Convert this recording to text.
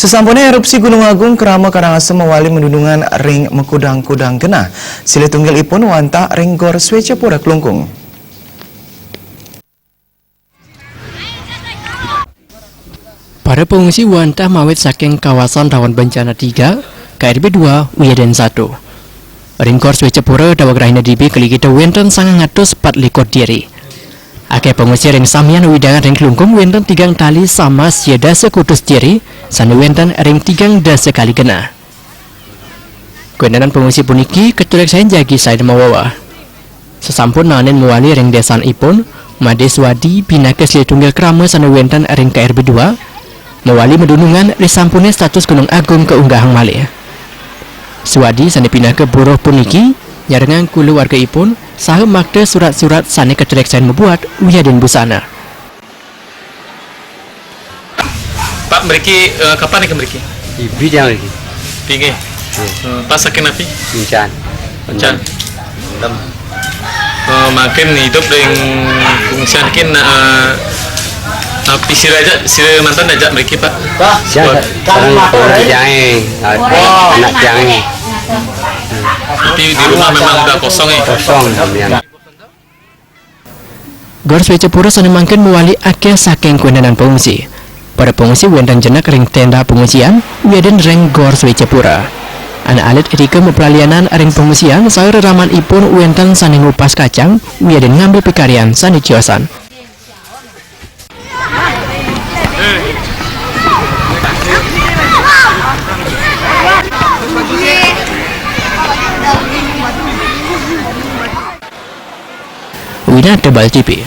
Sesampune erupsi Gunung Agung, Kerama Karangasem mewali mendunungan ring mekudang-kudang genah. Sile tunggalipun wantah ring Gor Swecapura Klungkung. Para pengungsi wantah mawit saking kawasan rawan bencana 3, KRB 2, Wiyaden 1. Ring Gor Swecapura dawag rahina dibi keligita wenten 904 diri. Akeh pengungsi ring samian widangan ring Klungkung wenten 3 tali sama siada sekutus diri, sanu wenten ring 3 dasa kali genah. Kuendanan pengungsi puniki keturek saya jagi saya mawawa. Sesampun nanen muali ring desan ipun, Mades Wadi pinakes litunggal Kerama sanu wenten ring KRB 2, mewali medunungan risampune status Gunung Agung keunggahang malih. Suwadi sane pindah ke buruh puniki nyarengang kulu warga ipun saha makda surat-surat sane keturek saya membuat Wiyaden busana. Pak, mriki kapan nih mriki? Ibi yang lagi. Pinggih. Pas saking napi? Encan. Makin hidup dengan fungsian kin api sira mantan ajak mriki Pak. Siapa? Sekarang orang jangan, anak jangan. Tapi di rumah memang udah kosong ya. Kosong kemudian. Gor Swecapura sane mangken mewali akeh saking kuendanan pengungsi. Para pengungsi wenten jenak ring tenda pengungsian Wiyaden ring Gor Swecapura. Anak alit Erika mempelalianan ring pengungsian saur raman ipun wenten sane ngupas kacang Wiyaden ngambil pikarian sane ciosan. Wina Tebal TV.